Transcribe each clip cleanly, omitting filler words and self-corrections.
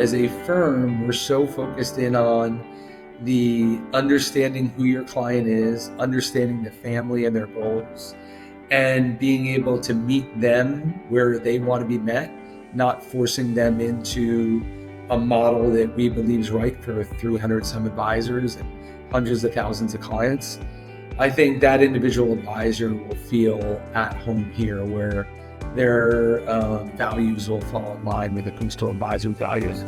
as a firm, we're so focused in on the understanding who your client is, understanding the family and their goals, and being able to meet them where they want to be met, not forcing them into a model that we believe is right for 300 some advisors and hundreds of thousands of clients. I think that individual advisor will feel at home here, where their values will fall in line with the coastal advisor values.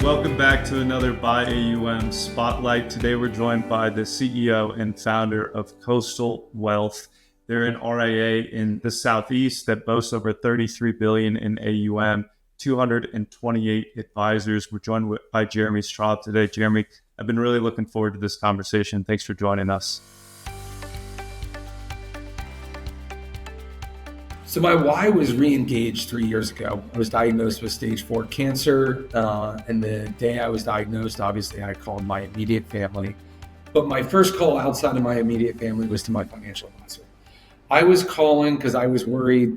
Welcome back to another buyAUM Spotlight. Today we're joined by the CEO and founder of Coastal Wealth. They're an RIA in the Southeast that boasts over $33 billion in AUM, 228 advisors. We're joined by Jeremy Straub today. Jeremy, I've been really looking forward to this conversation. Thanks for joining us. So my why was re-engaged 3 years ago. I was diagnosed with stage 4 cancer. And the day I was diagnosed, obviously I called my immediate family. But my first call outside of my immediate family was to my financial advisor. I was calling because I was worried,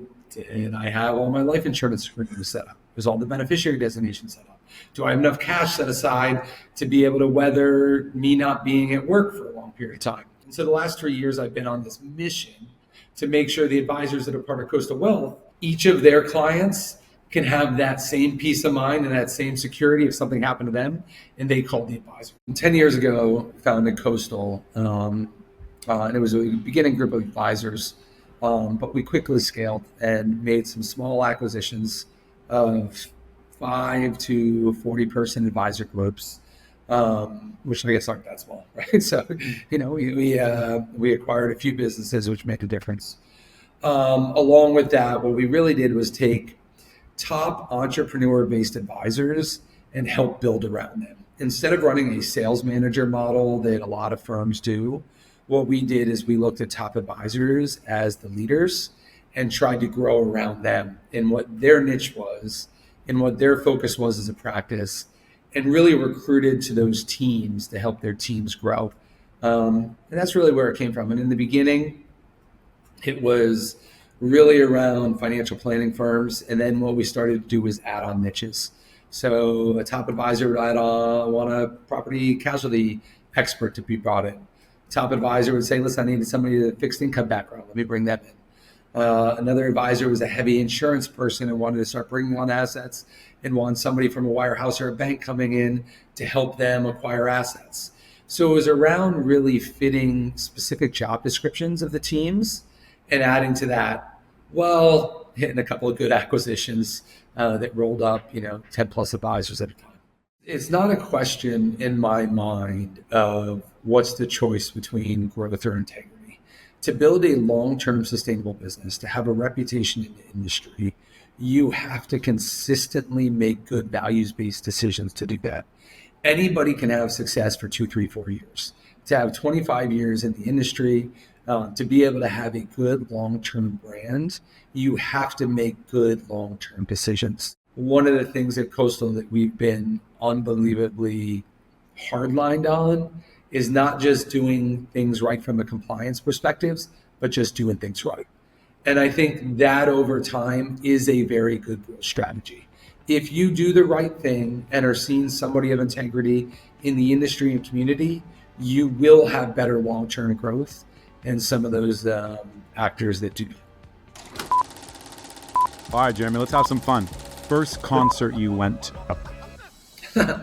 and I have all my life insurance set up. There's all the beneficiary designation set up. Do I have enough cash set aside to be able to weather me not being at work for a long period of time? And so the last 3 years I've been on this mission to make sure the advisors that are part of Coastal Wealth, each of their clients can have that same peace of mind and that same security if something happened to them, and they called the advisor. 10 years ago, founded Coastal, and it was a beginning group of advisors, but we quickly scaled and made some small acquisitions of 5 to 40 person advisor groups, which I guess aren't that small, right? So, we acquired a few businesses which made a difference. Along with that, what we really did was take top entrepreneur-based advisors and help build around them. Instead of running a sales manager model that a lot of firms do, what we did is we looked at top advisors as the leaders and tried to grow around them in what their niche was and what their focus was as a practice, and really recruited to those teams to help their teams grow. And that's really where it came from. And in the beginning, it was really around financial planning firms. And then what we started to do was add on niches. So a top advisor would want a property casualty expert to be brought in. Top advisor would say, listen, I needed somebody with a fixed income background. Let me bring them in. Another advisor was a heavy insurance person and wanted to start bringing on assets and wanted somebody from a wirehouse or a bank coming in to help them acquire assets. So it was around really fitting specific job descriptions of the teams and adding to that, well, hitting a couple of good acquisitions that rolled up, 10 plus advisors at a time. It's not a question in my mind of what's the choice between growth or integrity. To build a long-term sustainable business, to have a reputation in the industry, you have to consistently make good values-based decisions to do that. Anybody can have success for 2, 3, 4 years. To have 25 years in the industry, to be able to have a good long-term brand, you have to make good long-term decisions. One of the things at Coastal that we've been unbelievably hardlined on is not just doing things right from a compliance perspective, but just doing things right. And I think that over time is a very good growth strategy. If you do the right thing and are seen somebody of integrity in the industry and community, you will have better long-term growth than some of those actors that do. All right, Jeremy, let's have some fun. First concert you went to?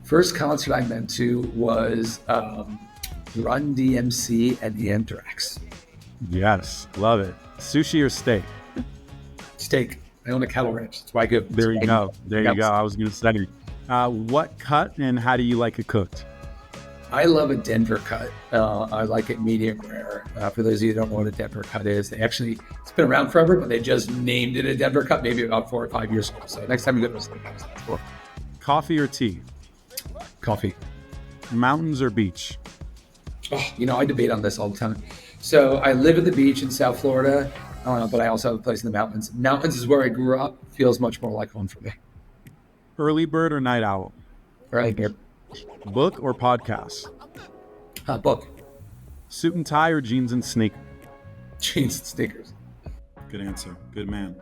First concert I went to was Run DMC and the Anthrax. Yes, love it. Sushi or steak? Steak. I own a cattle ranch. That's why I go. There you go. I was going to say, what cut and how do you like it cooked? I love a Denver cut. I like it medium rare. For those of you who don't know what a Denver cut is, it's been around forever, but they just named it a Denver cut maybe about 4 or 5 years ago. So next time you go to a steakhouse, that's cool. Coffee or tea? Coffee. Mountains or beach? Oh, I debate on this all the time. So I live at the beach in South Florida, but I also have a place in the mountains. Mountains is where I grew up. Feels much more like home for me. Early bird or night owl? Early bird. Book or podcast? Book. Suit and tie or jeans and sneakers? Jeans and sneakers. Good answer. Good man.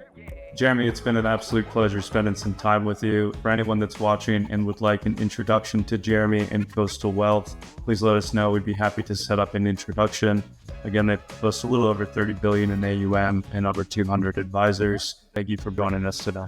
Jeremy, it's been an absolute pleasure spending some time with you. For anyone that's watching and would like an introduction to Jeremy and Coastal Wealth, please let us know. We'd be happy to set up an introduction. Again, they boast a little over 30 billion in AUM and over 200 advisors. Thank you for joining us today.